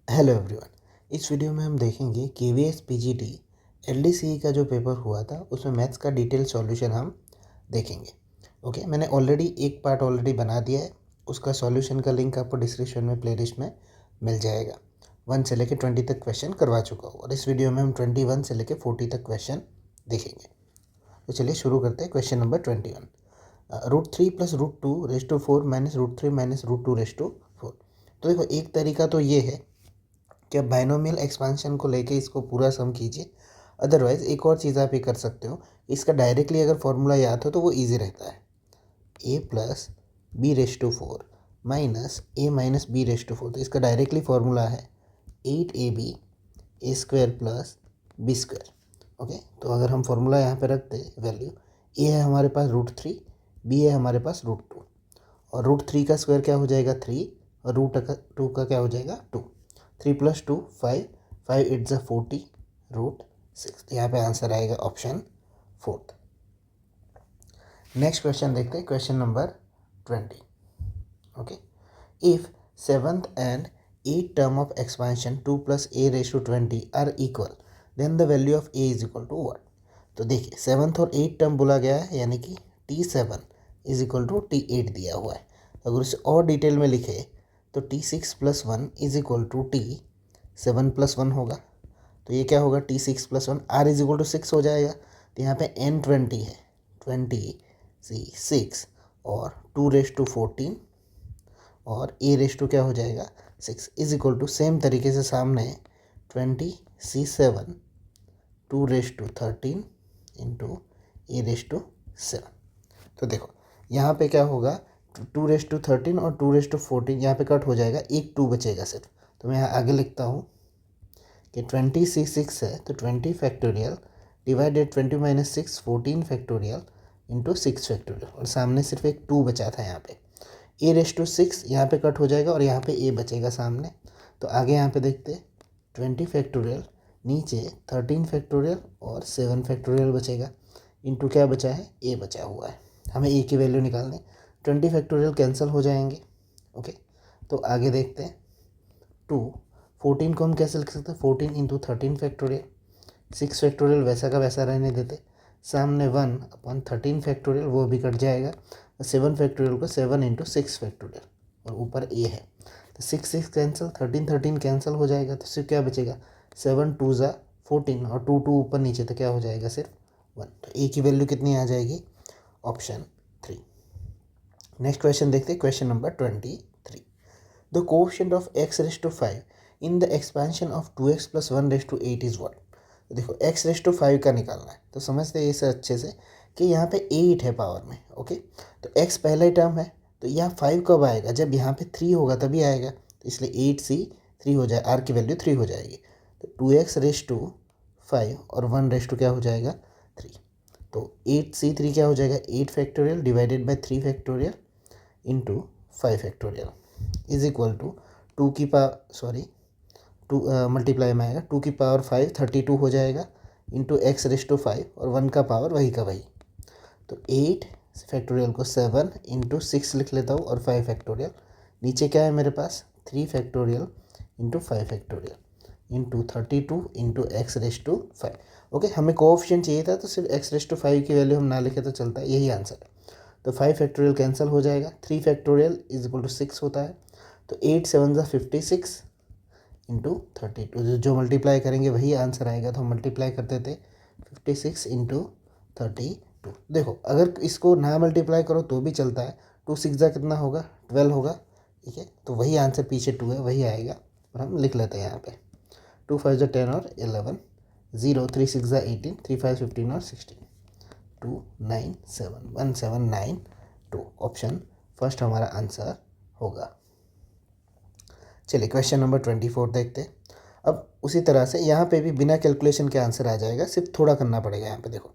Hello everyone. इस video में हम देखेंगे केवीएस पीजीटी एलडीसीई का जो पेपर हुआ था उसमें मैथ्स का डिटेल सॉल्यूशन हम देखेंगे। ओके, मैंने ऑलरेडी एक पार्ट ऑलरेडी बना दिया है। उसका सॉल्यूशन का लिंक आपको डिस्क्रिप्शन में प्लेलिस्ट में मिल जाएगा। 1 से लेकर 20 तक क्वेश्चन करवा चुका हूँ और इस वीडियो में हम 21 से लेकर 40 तक क्वेश्चन देखेंगे। तो चलिए शुरू करते हैं। Question number 21, √3 + √2⁴ -√3 - √2⁴। तो देखो, एक तरीका तो ये है कि आप बाइनोमियल एक्सपांशन को लेके इसको पूरा सम कीजिए। अदरवाइज एक और चीज़ आप ये कर सकते हो, इसका डायरेक्टली अगर फॉर्मूला याद हो तो वो इजी रहता है। a + b⁴ -a - b⁴। तो इसका डायरेक्टली फॉर्मूला है 8ab a² + b²। ओके, तो अगर हम फॉर्मूला यहाँ पे रखते हैं, वैल्यू a है हमारे पास √3, b है हमारे पास √2 और √3 का स्क्वायर क्या हो जाएगा 3 और √2 का क्या हो जाएगा 2। 3 + 2 5, 5 8 = 40 √6। यहाँ पे आंसर आएगा ऑप्शन 4। नेक्स्ट क्वेश्चन देखते हैं, question number 20। Okay, if 7th and 8th term of expansion 2 + a⁻20 are equal, then the value of a is equal to what? तो देखिए, 7th और 8th टर्म बोला गया है, यानी कि T7 = T8 दिया हुआ है। अगर उसे और डिटेल में लिखे तो T6 + 1 = T7 + 1 होगा। तो ये क्या होगा, T6 + 1 r = 6 हो जाएगा। तो यहाँ पे n20 है, 26 और 2⁻14 और a⁻, क्या हो जाएगा 6 = सेम तरीके से सामने 27 2⁻13 इंटू a⁻7। तो देखो यहाँ पे क्या होगा, 2⁻13 और 2⁻14 यहाँ पे कट हो जाएगा, एक 2 बचेगा सिर्फ। तो मैं यहाँ आगे लिखता हूँ कि 26 है तो 20 factorial divided 20 - 6 14 factorial into 6 factorial और सामने सिर्फ एक 2 बचा था। यहाँ पे a⁻6 यहाँ पे कट हो जाएगा और यहाँ पे a बचेगा सामने। तो आगे यहाँ पे देखते 20 फैक्टोरियल, नीचे 13 फैक्टोरियल और 7 फैक्टोरियल बचेगा इंटू क्या बचा है, a बचा हुआ है। हमें a की वैल्यू निकालनी। 20 फैक्टोरियल कैंसिल हो जाएंगे। ओके, तो आगे देखते हैं 2 14 को हम कैसे लिख सकते हैं, 14 इंटू 13 फैक्टोरियल। 6 फैक्टोरियल वैसा का वैसा रहने देते। सामने 1/13 फैक्टोरियल वो भी कट जाएगा। 7 फैक्टोरियल को 7 इंटू 6 फैक्टोरियल और ऊपर a है। तो 6 कैंसिल, 13 कैंसिल हो जाएगा। तो सिर्फ क्या बचेगा, 7 2 = 14 और 2 2 ऊपर नीचे तो क्या हो जाएगा सिर्फ 1। तो a की वैल्यू कितनी आ जाएगी, ऑप्शन 3। नेक्स्ट क्वेश्चन देखते हैं, question number 23। The coefficient of x⁵ in the expansion of 2x + 1�8 is what? तो देखो, x⁵ का निकालना है तो समझते हैं इसे अच्छे से कि यहाँ पे 8 है पावर में। ओके, तो x पहला टर्म है तो यहाँ 5 कब आएगा, जब यहाँ पे 3 होगा तभी आएगा। तो इसलिए 8c 3 हो जाए, r की वैल्यू 3 हो जाएगी। तो 2x⁵ और 1⁵ क्या हो जाएगा 3। तो 8c3 क्या हो जाएगा, 8 factorial divided by 3 factorial into 5 factorial is equal to 2 की पावर 2 मल्टीप्लाई में आएगा 2 की पावर 5 32 हो जाएगा इंटू x⁵ और 1 का पावर वही का वही। तो 8 फैक्टोरियल को 7 इंटू 6 लिख लेता हूँ और 5 फैक्टोरियल। नीचे क्या है मेरे पास, 3 factorial into 5 factorial into 32 into x⁵ okay, हमें कोएफिशिएंट चाहिए था तो सिर्फ x⁵ की वैल्यू हम ना लिखे तो चलता है, यही आंसर है। तो 5 फैक्टोरियल कैंसिल हो जाएगा, 3 फैक्टोरियल इज इक्वल टू 6 होता है। तो 8 7 = 56 इंटू 32, जो मल्टीप्लाई करेंगे वही आंसर आएगा। तो हम मल्टीप्लाई करते थे 56 इंटू 32। देखो, अगर इसको ना मल्टीप्लाई करो तो भी चलता है। 2 6 ज़ा कितना होगा 12 होगा। ठीक है, तो वही आंसर पीछे 2 है वही आएगा और हम लिख लेते हैं यहाँ पे 2 5 = 10 और 11 0 3 6 = 18 3 5 15 और 16 2 9 7 1 7 9 2 ऑप्शन फर्स्ट हमारा आंसर होगा। चलिए क्वेश्चन नंबर 24 देखते हैं। अब उसी तरह से यहाँ पे भी बिना कैलकुलेशन के आंसर आ जाएगा, सिर्फ थोड़ा करना पड़ेगा। यहाँ पे देखो,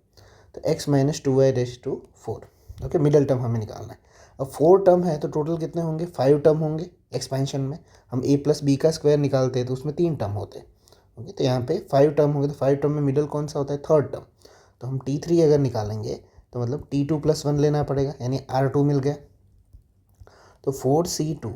तो x - 2y⁴। Okay, middle term हमें निकालना है। अब 4 टर्म है तो टोटल कितने होंगे, 5 टर्म होंगे। एक्सपेंशन में हम a + b का स्क्वायर निकालते हैं तो उसमें 3 टर्म होते हैं। ओके, तो यहाँ पे 5 टर्म होंगे। तो 5 टर्म में मिडल कौन सा होता है, थर्ड टर्म। तो हम T3 अगर निकालेंगे तो मतलब T2 + 1 लेना पड़ेगा, यानी R2 मिल गया। तो 4c2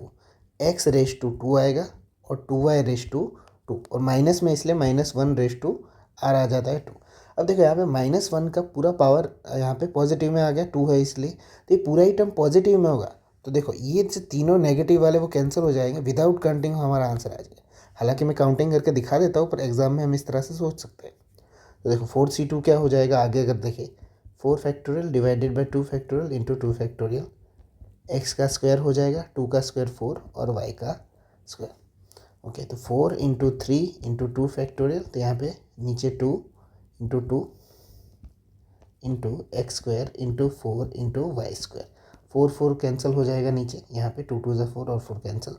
x⁻2 आएगा और 2y⁻², और माइनस में इसलिए -1⁻r आ जाता है 2। अब देखो यहाँ पे -1 का पूरा पावर यहाँ पे पॉजिटिव में आ गया, 2 है इसलिए, तो ये पूरा ही टर्म पॉजिटिव में होगा। तो देखो ये जो तीनों नेगेटिव वाले वो कैंसिल हो जाएंगे, विदाउट काउंटिंग हमारा आंसर आ जाएगा। हालांकि मैं काउंटिंग करके दिखा देता हूँ, पर एग्जाम में हम इस तरह से सोच सकते हैं। तो देखो 4c2 क्या हो जाएगा आगे अगर देखें, 4 factorial divided by 2 factorial into 2 factorial, x का स्क्वायर हो जाएगा, 2 का स्क्वायर 4 और वाई का स्क्वायर। ओके, तो 4 इंटू 3 इंटू 2 फैक्टोरियल, तो यहाँ पे नीचे 2 into 2 into x square into 4 into y square. 4 cancel हो जाएगा नीचे, यहाँ पे 2 2 4 और 4 कैंसिल,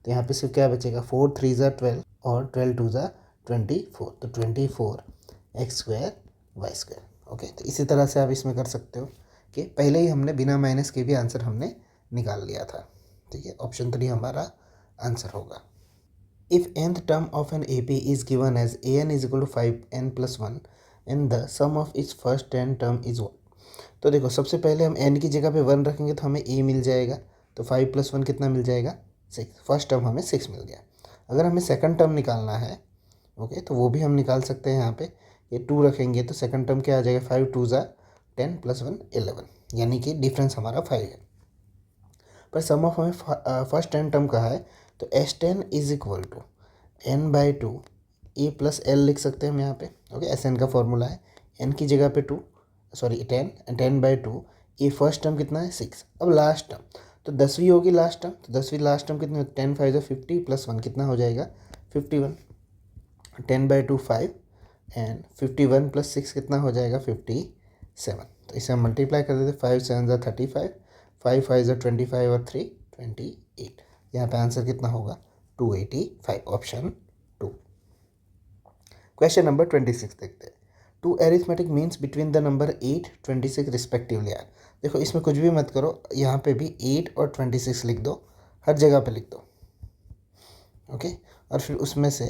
तो यहाँ पे सिर्फ क्या बचेगा, 4 3 12 और 12 2 24, तो 24 x square y square. Okay, तो इसी तरह से आप इसमें कर सकते हो कि पहले ही हमने बिना माइनस के भी आंसर हमने निकाल लिया था। ठीक है, ऑप्शन 3 हमारा आंसर होगा। If nth term of an AP is given as an is equal to 5n plus 1 and the sum of its first n term is 1, तो देखो सबसे पहले हम n की जगह पे 1 रखेंगे तो हमें a मिल जाएगा, तो 5 + 1 कितना मिल जाएगा, 6। फर्स्ट टर्म हमें 6 मिल गया। अगर हमें सेकंड टर्म निकालना है, ओके, तो वो भी हम निकाल सकते हैं। यहाँ पे ये 2 रखेंगे तो सेकंड टर्म क्या आ जाएगा, 5 2 10 + 1 11, यानी कि डिफरेंस हमारा 5 है। पर सम ऑफ हमें फर्स्ट n टर्म कहा है, तो S10 is equal to n/2 a plus L लिख सकते हैं हम यहाँ पे। ओके, SN का फॉर्मूला है, n की जगह पे 2, सॉरी 10/2, ये फर्स्ट टर्म कितना है 6। अब लास्ट टर्म तो 10वीं होगी लास्ट टर्म, तो 10वीं लास्ट टर्म कितनी, 10 5 50 प्लस 1 कितना हो जाएगा 51, 10/2 5 एंड 51 + 6 कितना हो जाएगा 57। तो इसे हम मल्टीप्लाई कर देते, 5 7 35, 5 5 25 और 3 28। यहाँ पे आंसर कितना होगा 285, ऑप्शन 2। क्वेश्चन नंबर 26 देखते हैं। 2 arithmetic means between the number 8 26 respectively are. देखो इसमें कुछ भी मत करो, यहाँ पे भी 8 और 26 लिख दो, हर जगह पे लिख दो। ओके, और फिर उसमें से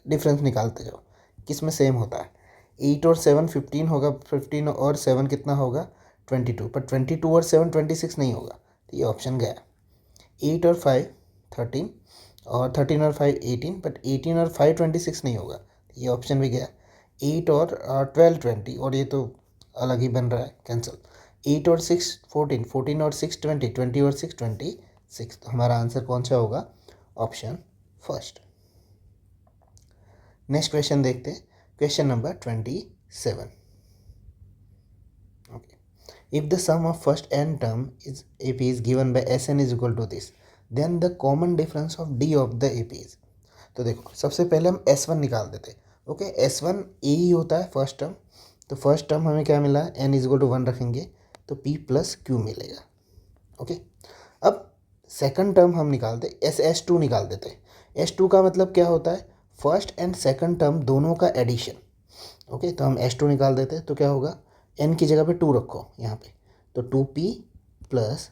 डिफरेंस निकालते जाओ, किस में सेम होता है। 8 और 7 15 होगा, 15 और 7 कितना होगा 22, पर 22 और 7 26 नहीं होगा, तो ये ऑप्शन गया। 8 और 5 13 और 13 और 5 18, बट 18 और 5 26 नहीं होगा, ये ऑप्शन भी गया। 8 और 12 20, और ये तो अलग ही बन रहा है, कैंसिल। 8 और 6 14, 14 और 6 20, 20 और 6 26, तो हमारा आंसर कौन सा होगा, ऑप्शन फर्स्ट। नेक्स्ट क्वेश्चन देखते हैं, question number 27। Okay, if the sum of first n term is AP is given by SN is equal to this, then the common difference of D of the AP is. तो देखो सबसे पहले हम S1 निकाल देते। Okay, S1 A ही होता है first term, तो फर्स्ट टर्म हमें क्या मिला, n इज इक्वल टू 1 रखेंगे तो P + Q मिलेगा। ओके, अब सेकंड टर्म हम निकालते, S2 निकाल देते। S2 का मतलब क्या होता है, फर्स्ट एंड सेकंड टर्म दोनों का एडिशन। ओके, तो हम S2 निकाल देते, तो क्या होगा, n की जगह पे 2 रखो यहाँ पे, तो 2P +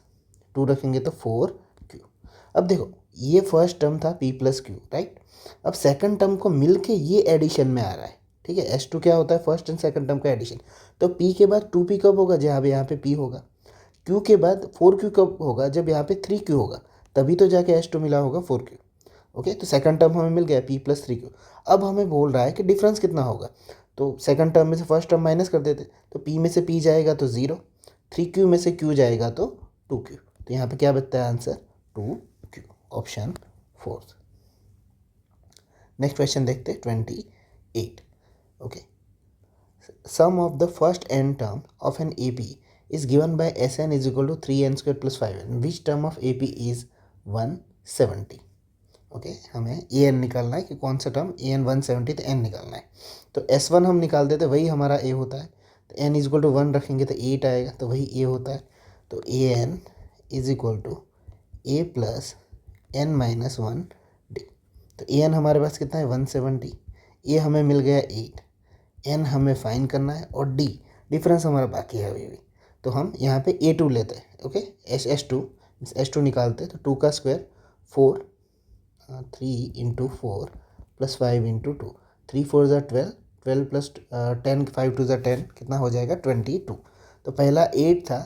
2 रखेंगे तो 4Q। अब देखो ये फर्स्ट टर्म था P + Q, राइट। अब सेकंड टर्म को मिल के ये एडिशन में आ रहा है, ठीक है। S2 क्या होता है, फर्स्ट एंड सेकंड टर्म का एडिशन, तो P के बाद 2P कब होगा, जहाँ यहाँ पे P होगा। Q के बाद 4Q कब होगा, जब यहाँ पे 3Q होगा, तभी तो जाके S2 मिला होगा 4Q। ओके, तो सेकंड टर्म हमें मिल गया P + 3Q। अब हमें बोल रहा है कि डिफरेंस कितना होगा, तो सेकंड टर्म में से फर्स्ट टर्म माइनस कर देते, तो P में से P जाएगा तो 0, 3Q में से Q जाएगा तो 2Q, तो यहाँ पे क्या बचता है answer 2Q, option 4। Next question देखते 28। Okay, sum of the first n term of an AP is given by SN is equal to 3n² + 5n, which term of AP is 170। Okay, हमें an निकालना है कि कौन सा term, an 170, तो n निकालना है। तो S1 हम निकाल देते, वही हमारा a होता है, तो n इज इक्वल टू 1 रखेंगे तो 8 आएगा, तो वही a होता है। तो an is equal to a + n - 1 d। तो an हमारे पास कितना है 170, a हमें मिल गया 8, n हमें फाइन करना है, और d डिफरेंस हमारा बाकी है अभी भी, तो हम यहाँ पे a2 लेते हैं। ओके, S2 निकालते हैं, तो 2 का स्क्वायर 4, 3 × 4 + 5 × 2, 3 4 12, 12 + 10, 5 2 10, कितना हो जाएगा 22। तो पहला 8 था,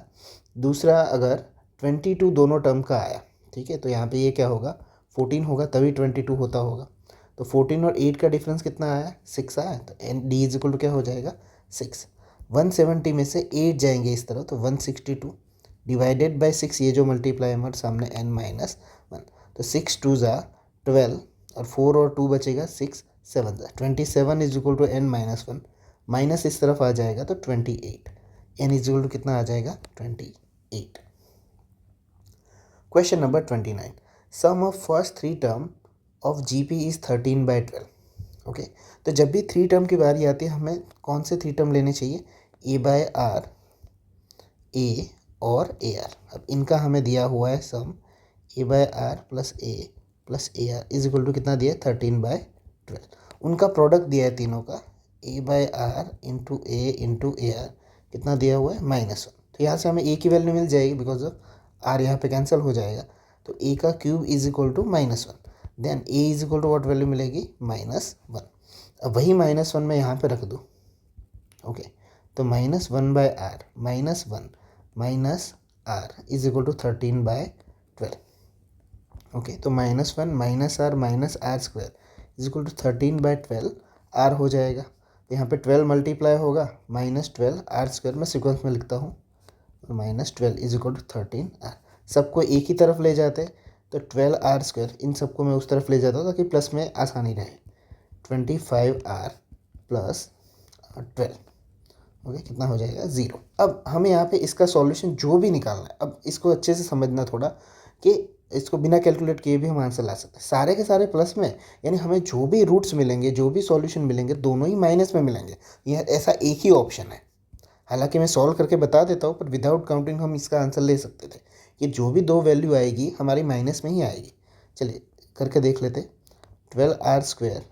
दूसरा अगर 22 दोनों टर्म का आया, ठीक है, तो यहाँ पे ये क्या होगा 14 होगा तभी 22 होता होगा। तो 14 और 8 का डिफरेंस कितना आया, 6 आया। तो n d is equal to क्या हो जाएगा, 6। 170 में से 8 जाएंगे इस तरह, तो 162 डिवाइडेड बाई 6, ये जो मल्टीप्लाई हमारे सामने n-1, तो 6 2 ज़ा 12 और 4 और 2 बचेगा 6 7 ज़ा 27 is equal to n-1, minus इस तरफ आ जाएगा तो 28, n इज इक्वल टू कितना आ जाएगा 28। Question number 29, sum of first 3 term of GP is 13/12। Okay, तो जब भी 3 टर्म की बारी आती है हमें कौन से 3 टर्म लेने चाहिए, a/r, a और AR। अब इनका हमें दिया हुआ है sum a/r plus a plus AR is equal to कितना दिया है 13/12। उनका प्रोडक्ट दिया है तीनों का, a/r into a into AR कितना दिया हुआ है -1। तो यहाँ से हमें a की वैल्यू मिल जाएगी बिकॉज ऑफ r यहाँ पे कैंसिल हो जाएगा, तो a का cube is equal to -1। Then a is equal to what value मिलेगी -1। अब वही -1 मैं यहाँ पे रख दूँ। ओके, तो -1/r -1 minus r is equal to 13/12। Okay, तो -1 minus r minus r square is equal to 13/12 r हो जाएगा। तो यहाँ पे 12 मल्टीप्लाई होगा -12 r स्क्वायर, मैं सीक्वेंस में लिखता हूँ, -12 इज इक्वल टू 13r। सबको एक ही तरफ ले जाते तो 12r स्क्वायर, इन सबको मैं उस तरफ ले जाता हूँ ताकि प्लस में आसानी रहे। 25r प्लस 12, ओके, कितना हो जाएगा 0। अब हमें यहाँ पे इसका सॉल्यूशन जो भी निकालना है, अब इसको अच्छे से समझना थोड़ा कि इसको बिना कैलकुलेट किए भी हम आंसर ला सकते हैं। सारे के सारे प्लस में, यानी हमें जो भी रूट्स मिलेंगे, जो भी सॉल्यूशन मिलेंगे, दोनों ही माइनस में मिलेंगे। यह ऐसा एक ही ऑप्शन है। हालांकि मैं सॉल्व करके बता देता हूँ, पर विदाउट काउंटिंग हम इसका आंसर ले सकते थे कि जो भी 2 वैल्यू आएगी हमारी माइनस में ही आएगी। चलिए करके देख लेते। 12r स्क्वायर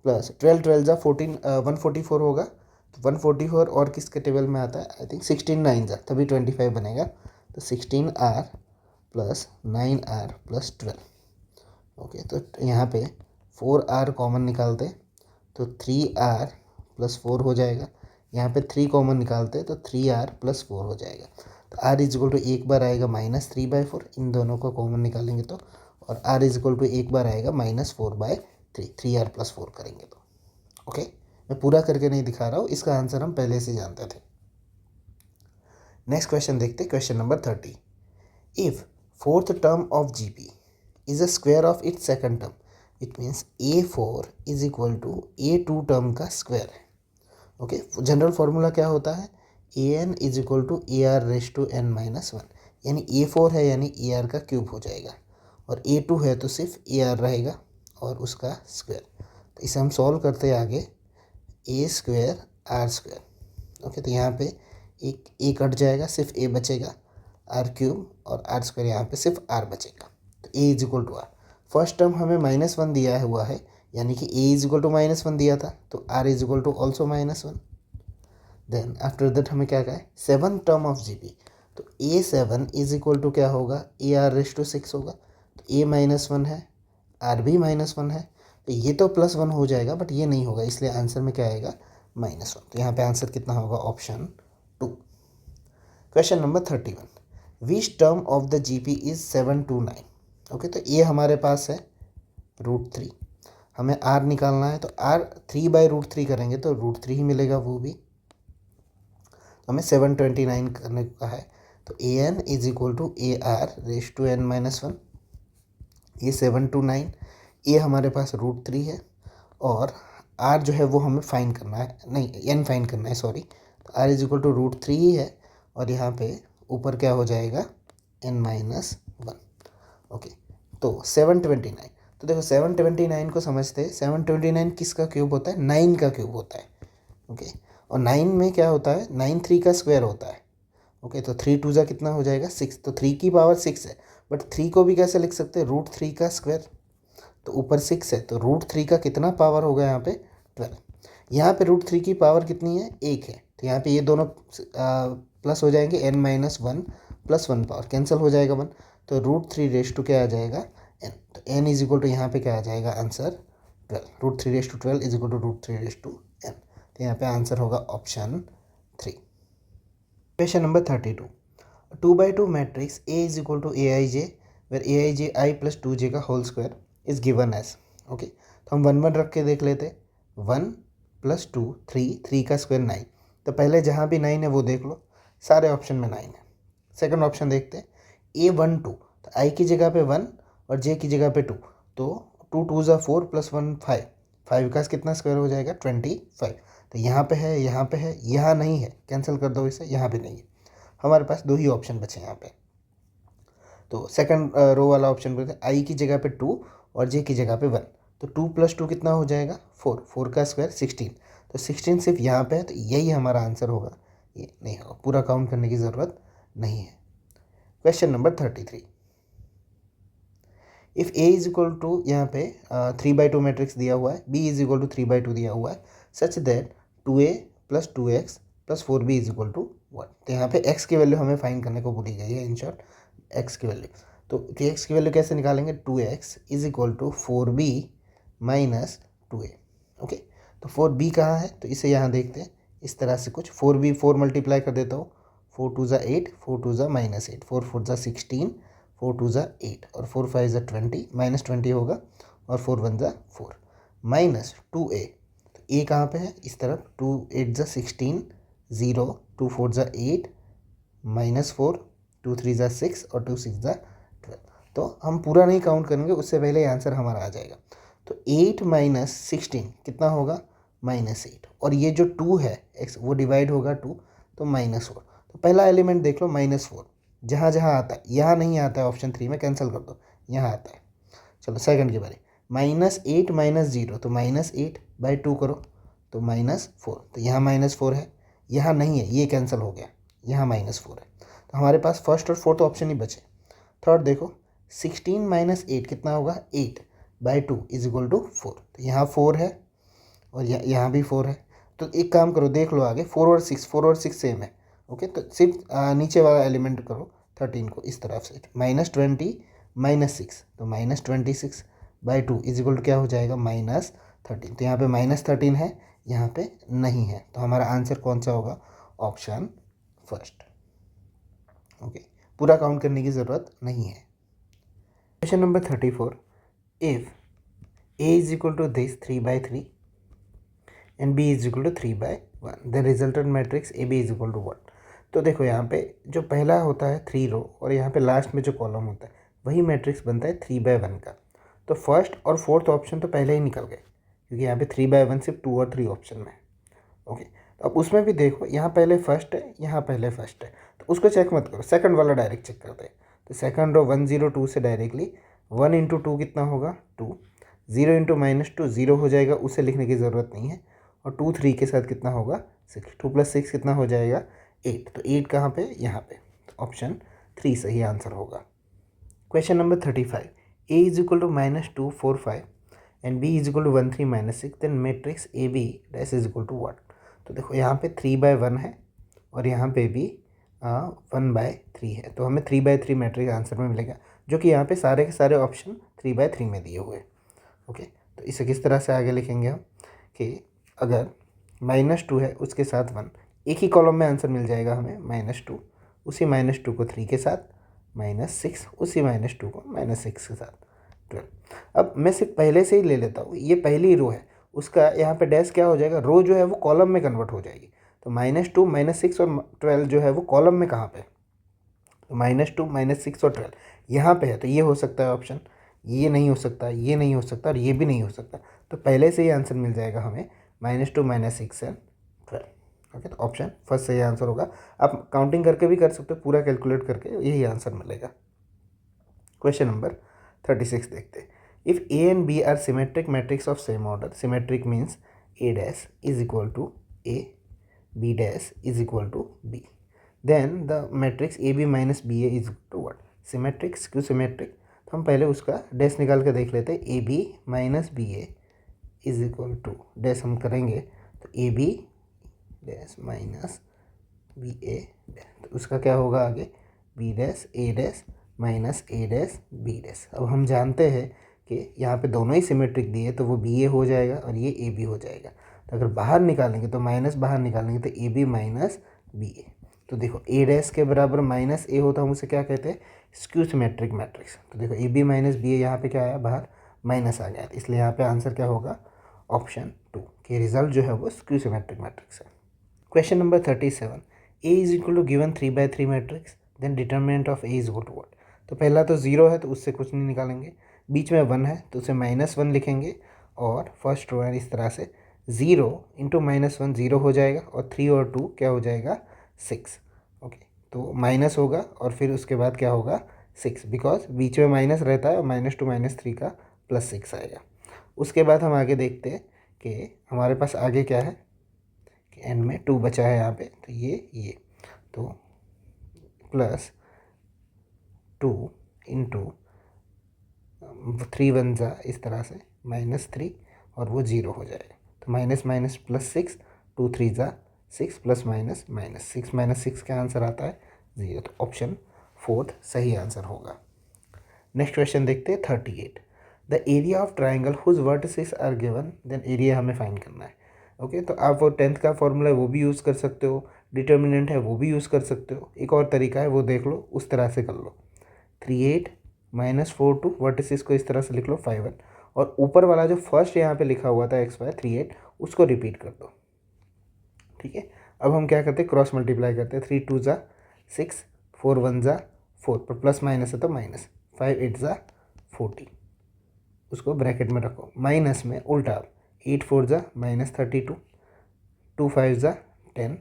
प्लस 12 12 जा 14 144 होगा, तो 144 और किसके टेबल में आता है, आई थिंक 16 9 जा, तभी 25 बनेगा। तो 16r plus 9r plus 12। Okay, तो यहाँ पे 4r कॉमन निकालते तो 3r प्लस 4 हो जाएगा। यहाँ पे 3 कॉमन निकालते तो 3r प्लस 4 हो जाएगा। तो r इज इक्वल टू एक बार आएगा -3/4, इन दोनों को कॉमन निकालेंगे तो, और r इज इक्वल टू एक बार आएगा -4/3, 3r प्लस 4 करेंगे तो। ओके, मैं पूरा करके नहीं दिखा रहा हूँ, इसका आंसर हम पहले से जानते थे। नेक्स्ट क्वेश्चन देखते, question number 30। If fourth term of GP is a square of its second term, it means a4 is equal to a2 term का स्क्वायर है। ओके, जनरल फॉर्मूला क्या होता है, an is equal to ar⁻n-1, यानी a4 है यानी ar का cube हो जाएगा, और a2 है तो सिर्फ ar रहेगा और उसका स्क्वायर। तो इसे हम सॉल्व करते हैं आगे, a² r²। ओके, तो यहाँ पे एक a कट जाएगा, सिर्फ a बचेगा, r³ और r² यहाँ पे सिर्फ r बचेगा। तो a is equal to r। First term हमें -1 दिया हुआ है, यानी कि a इज इक्वल टू -1 दिया था, तो r is equal to also -1। Then after that हमें क्या कहा है, 7th टर्म ऑफ जीपी, तो a7 इज इक्वल टू क्या होगा, ar⁻6 होगा। तो a -1 है, r भी -1 है, तो ये तो +1 हो जाएगा, बट ये नहीं होगा, इसलिए आंसर में क्या आएगा -1। तो यहाँ पे आंसर कितना होगा, option 2। Question number 31, which term of the GP is 7 2 9। Okay, तो ये हमारे पास है √3, हमें r निकालना है, तो r 3/√3 करेंगे तो √3 ही मिलेगा, वो भी हमें 729 करने का है। तो an is equal to ar⁻n-1, ये 7 2 9, ये हमारे पास √3 है, और r जो है वो हमें फाइंड करना है, नहीं n फाइंड करना है, सॉरी। तो r इज इक्वल टू √3 ही है, और यहाँ पे ऊपर क्या हो जाएगा n-1। ओके, तो 729, तो देखो 729 को समझते हैं, 729 किसका क्यूब होता है, 9 का क्यूब होता है। ओके, और 9 में क्या होता है, 9 3 का स्क्वायर होता है। ओके, तो 3 2 जा कितना हो जाएगा 6, तो 3 की पावर 6 है, बट 3 को भी कैसे लिख सकते हैं, √3 का स्क्वायर, तो ऊपर 6 है, तो √3 का कितना पावर होगा यहाँ पे 12। यहाँ पे √3 की पावर कितनी है, 1 है, तो यहाँ पे ये दोनों प्लस हो जाएंगे, n-1 प्लस 1 पावर कैंसिल हो जाएगा 1, तो √3 क्या आ जाएगा n। तो n इज इक्वल टू यहाँ पे क्या आ जाएगा answer 12, √3 is equal to √3 n। तो यहाँ पे आंसर होगा option 3। Question number 32, 2/2 matrix A is equal to aij where aij i plus 2j का whole square is given as. Okay, तो हम 1 1 रख के देख लेते। 1 + 2 3, 3 का स्क्वायर 9। तो पहले जहाँ भी 9 है वो देख लो, सारे ऑप्शन में 9 है। सेकंड ऑप्शन देखते हैं, A1 2, तो आई की जगह पे 1 और जे की जगह पे 2, तो 2 2 ज़ा 4 + 1 5, 5 का कितना स्क्वायर हो जाएगा 25। तो यहाँ पे है, यहाँ पे है, यहाँ नहीं है, कैंसिल कर दो इसे, यहाँ भी नहीं है। हमारे पास 2 ही ऑप्शन बचे यहाँ पे। तो सेकंड रो वाला ऑप्शन बोलते हैं, आई की जगह पे 2 और जे की जगह पे 1, तो 2 + 2 कितना हो जाएगा 4, 4 का स्क्वायर 16। तो 16 सिर्फ यहाँ पे है, तो यही हमारा आंसर होगा, ये नहीं होगा, पूरा काउंट करने की ज़रूरत नहीं है। Question number 33, if a is equal to, यहाँ पे 3/2 मैट्रिक्स दिया हुआ है, बी इज इक्वल टू 3/2 दिया हुआ है, such that 2a + 2x + 4b is equal to 1। तो यहाँ पे x की वैल्यू हमें फाइंड करने को बोली गई है, इन शॉर्ट x की वैल्यू। तो x की वैल्यू कैसे निकालेंगे, 2x is equal to 4b - 2a। Okay, तो 4b कहाँ है, तो इसे यहाँ देखते हैं इस तरह से कुछ, 4b 4 मल्टीप्लाई कर देता हूँ, 4 2 ज़ा 8, 4 2 ज़ा -8, 4 4 ज़ा 16, 4 2 ज़ा 8 और 4 5 ज़ा 20, -20 होगा, और 4 1 ज़ा 4, -2a। तो a कहाँ पे है, इस तरफ, 2 8 ज़ा 16, 0, 2 4 ज़ा 8, -4, 2 3 ज़ा 6 और 2 6 ज़ा 12। तो हम पूरा नहीं काउंट करेंगे, उससे पहले आंसर हमारा आ जाएगा। तो 8 - 16 कितना होगा -8, और ये जो 2 है x वो डिवाइड होगा 2, तो -4। तो पहला एलिमेंट देख लो -4, जहाँ जहाँ आता है, यहाँ नहीं आता है ऑप्शन 3 में, कैंसिल कर दो, यहाँ आता है। चलो सेकंड की बारी, -8 - 0, तो -8/2 करो, तो -4, तो यहाँ -4 है, यहाँ नहीं है, ये कैंसिल हो गया, यहाँ -4 है। तो हमारे पास फर्स्ट और फोर्थ ऑप्शन ही बचे। थर्ड देखो, 16 - 8 कितना होगा 8/2 इज इक्वल टू 4, तो यहाँ 4 है और यहाँ भी 4 है। तो एक काम करो, देख लो आगे, 4 और 6 सेम है। ओके, तो सिर्फ नीचे वाला एलिमेंट करो 13 को इस तरफ से, -20 - 6, तो -26/2 इज इक्वल टू क्या हो जाएगा -13। तो यहाँ पे -13 है, यहाँ पे नहीं है, तो हमारा आंसर कौन सा होगा, ऑप्शन फर्स्ट। ओके, पूरा काउंट करने की ज़रूरत नहीं है। Question number 34, if a is equal to this 3/3 and b is equal to 3/1, the resultant matrix AB is equal to 1। तो देखो यहाँ पे जो पहला होता है 3 रो, और यहाँ पे लास्ट में जो कॉलम होता है वही मैट्रिक्स बनता है 3/1 का। तो फर्स्ट और फोर्थ ऑप्शन तो पहले ही निकल गए, क्योंकि यहाँ पे 3/1 सिर्फ 2 और 3 ऑप्शन में है। ओके, तो अब उसमें भी देखो, यहाँ पहले फर्स्ट है, यहाँ पहले फर्स्ट है, तो उसको चेक मत करो, सेकंड वाला डायरेक्ट चेक करते हैं। तो सेकंड रो 1 0 2 से डायरेक्टली 1 × 2 कितना होगा 2, 0 × -2 0 हो जाएगा, उसे लिखने की ज़रूरत नहीं है, और 2 3 के साथ कितना होगा 6, 2 + 6 कितना हो जाएगा 8। तो 8 कहाँ पे, यहाँ पे, तो ऑप्शन 3 सही आंसर होगा। Question number 35, a is equal to -2 4 5 and b is equal to 1 3 -6, then matrix AB dash is equal to 1। तो देखो यहाँ पे 3/1 है और यहाँ पे भी 1/3 है, तो हमें 3/3 मैट्रिक्स आंसर में मिलेगा, जो कि यहाँ पे सारे के सारे ऑप्शन 3/3 में दिए हुए हैं। ओके, तो इसे किस तरह से आगे लिखेंगे हम, कि अगर -2 है उसके साथ 1, एक ही कॉलम में आंसर मिल जाएगा हमें, -2, उसी -2 को 3 के साथ, -6 उसी -2 को -6 के साथ 12। अब मैं सिर्फ पहले से ही ले लेता हूँ, ये पहली रो है, उसका यहाँ पे डैश क्या हो जाएगा, रो जो है वो कॉलम में कन्वर्ट हो जाएगी। तो -2 -6 और 12 जो है वो कॉलम में कहाँ पे, तो -2 -6 और 12 यहाँ पे है, तो ये हो सकता है ऑप्शन, ये नहीं हो सकता, ये नहीं हो सकता, और ये भी नहीं हो सकता। तो पहले से ही आंसर मिल जाएगा हमें, -2 -6 एंड 12। ओके, तो ऑप्शन फर्स्ट सही आंसर होगा। आप काउंटिंग करके भी कर सकते हो, पूरा कैलकुलेट करके यही आंसर मिलेगा। क्वेश्चन नंबर 36 देखते हैं, if A and B are symmetric matrix of same order, symmetric means A dash is equal to A, B dash is equal to B, then the matrix AB - BA is equal to what, symmetric क्यों symmetric, तो हम पहले उसका dash निकाल के देख लेते हैं, AB - BA is equal to dash हम करेंगे, तो AB dash minus BA dash, तो उसका क्या होगा आगे, B dash A dash minus A dash B dash. अब हम जानते हैं कि यहाँ पे दोनों ही सिमेट्रिक दिए, तो वो BA हो जाएगा और ये AB हो जाएगा। तो अगर बाहर निकालेंगे तो माइनस बाहर निकालेंगे तो AB - BA। तो देखो A डैश के बराबर -A होता है, हम उसे क्या कहते हैं, स्क्यू सिमेट्रिक मैट्रिक्स। तो देखो AB - BA यहाँ पे क्या आया बाहर माइनस आ गया, इसलिए यहाँ पे आंसर क्या होगा, ऑप्शन 2 कि रिजल्ट जो है वो स्क्यू सिमेट्रिक मैट्रिक्स है। Question number 37, a is equal to given 3/3 matrix, then determinant of a is equal to what. तो पहला तो 0 है तो उससे कुछ नहीं निकालेंगे, बीच में 1 है तो उसे -1 लिखेंगे, और फर्स्ट रो है इस तरह से 0 इंटू -1 0 हो जाएगा, और 3 और 2 क्या हो जाएगा 6। ओके, तो माइनस होगा और फिर उसके बाद क्या होगा 6, बिकॉज बीच में माइनस रहता है और -2 -3 का +6 आएगा। उसके बाद हम आगे देखते हैं कि हमारे पास आगे क्या है कि एंड में 2 बचा है यहाँ पे, तो ये तो +2 इंटू 3 1 जा इस तरह से -3 और वो 0 हो जाएगा, तो माइनस माइनस +6, 2 3 जा 6 प्लस माइनस माइनस 6 -6 का आंसर आता है 0, तो ऑप्शन 4 सही आंसर होगा। नेक्स्ट क्वेश्चन देखते हैं 38, the area of triangle whose vertices are given, then area हमें फाइंड करना है। ओके, तो आप वो 10th का फॉर्मूला है वो भी यूज़ कर सकते हो, डिटर्मिनेंट है वो भी यूज़ कर सकते हो, एक और तरीका है वो देख लो, उस तरह से कर लो। 38 -42 वर्टिसेस को इस तरह से लिख लो 5 1, और ऊपर वाला जो फर्स्ट यहाँ पे लिखा हुआ था XY 38 उसको रिपीट कर दो। ठीक है, अब हम क्या करते हैं, क्रॉस मल्टीप्लाई करते हैं, 3 2 जा 6, 4 1 जा 4, पर प्लस माइनस है तो माइनस, 5 8 जा 40, उसको ब्रैकेट में रखो, माइनस में उल्टा 8 4 जा -32, 2 5 जा 10,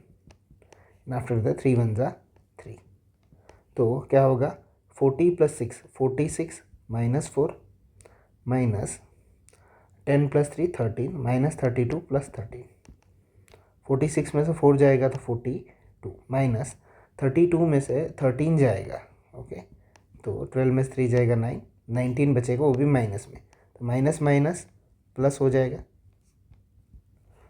आफ्टर द 3 1 जा 3, तो क्या होगा 40 + 6 46 -4 माइनस 10 + 3 13 -32 + 13, 46 में से 4 जाएगा तो 42 माइनस 32 में से 13 जाएगा। ओके, तो 12 में से 3 जाएगा 9, 19 बचेगा वो भी माइनस में, तो माइनस माइनस प्लस हो जाएगा,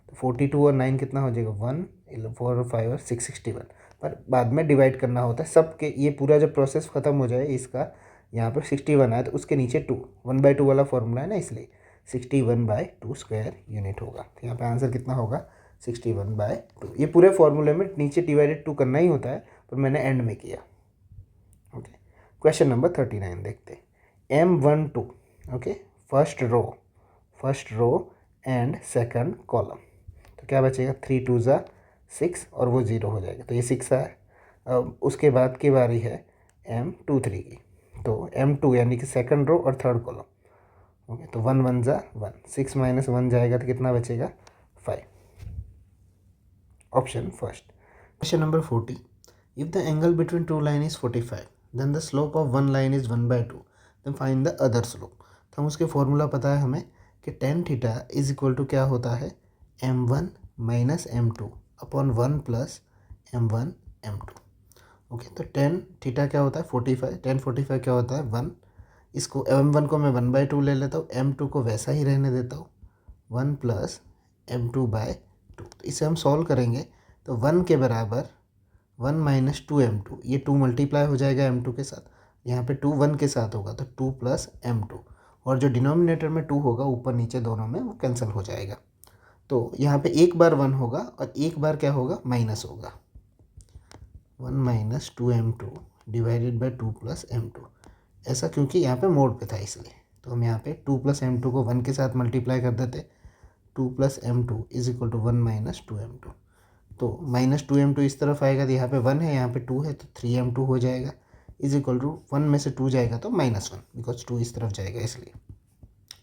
तो 42 और 9 कितना हो जाएगा 1 4 और 5 और 6 61, पर बाद में डिवाइड करना होता है सबके, ये पूरा जब प्रोसेस ख़त्म हो जाए इसका, यहाँ पर 61 आया तो उसके नीचे 2 1/2 वाला फॉर्मूला है ना, इसलिए 61/2 स्क्वायर यूनिट होगा, तो यहाँ पे आंसर कितना होगा 61/2। ये पूरे फॉर्मूले में नीचे डिवाइडेड 2 करना ही होता है, पर मैंने एंड में किया। ओके, क्वेश्चन नंबर 39 देखते हैं, M12 okay, first row and second column, तो क्या बचेगा 3 2 जा 6 और वो 0 हो जाएगा, तो ये 6 है। अब उसके बाद की बारी है M23 की, तो M2 यानी कि सेकंड रो और थर्ड कॉलम। ओके, तो 1 1 जा 1, 6 - 1 जाएगा तो कितना बचेगा 5, option first. Question number 40, if the angle between two line is 45, then the slope of one line is 1/2, then find the other slope. तो हम उसके फॉर्मूला पता है हमें कि tan theta is equal to क्या होता है m1 - m2 upon 1 + m1 m2। Okay, तो tan थीटा क्या होता है 45, tan 45 क्या होता है 1, इसको m1 को मैं 1/2 ले लेता हूँ, m2 को वैसा ही रहने देता हूँ 1 + m2/2, तो इसे हम सॉल्व करेंगे तो 1 के बराबर 1 - 2m2, ये 2 मल्टीप्लाई हो जाएगा m2 के साथ, यहाँ पे 2 1 के साथ होगा तो 2 + m2, और जो डिनोमिनेटर में 2 होगा ऊपर नीचे दोनों में वो कैंसिल हो जाएगा, तो यहाँ पे एक बार 1 होगा और एक बार क्या होगा माइनस होगा, 1 - 2m2 डिवाइडेड बाई 2 + m2, ऐसा क्योंकि यहाँ पे मोड पे था इसलिए, तो हम यहाँ पे 2 + m2 को 1 के साथ मल्टीप्लाई कर देते, 2 + m2 is equal to 1 - 2m2, तो -2m2 इस तरफ आएगा तो यहाँ पे 1 है, यहाँ पे 2 है, तो 3m2 हो जाएगा, इज इक्वल टू 1 में से 2 जाएगा तो -1, बिकॉज 2 इस तरफ जाएगा इसलिए,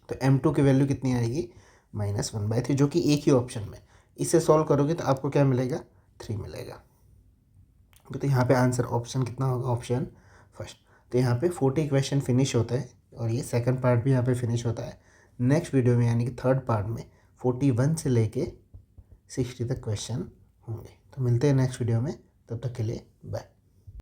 तो m2 की वैल्यू कितनी आएगी -1/3, जो कि एक ही ऑप्शन में, इसे सॉल्व करोगे तो आपको क्या मिलेगा 3 मिलेगा। तो यहाँ पे आंसर ऑप्शन कितना होगा, ऑप्शन फर्स्ट। तो यहाँ पे 40 क्वेश्चन फिनिश होते हैं और ये सेकंड पार्ट भी यहाँ पे फिनिश होता है। नेक्स्ट वीडियो में यानी कि थर्ड पार्ट में 41 से लेके 60 तक क्वेश्चन होंगे। तो मिलते हैं नेक्स्ट वीडियो में, तब तक के लिए बाय।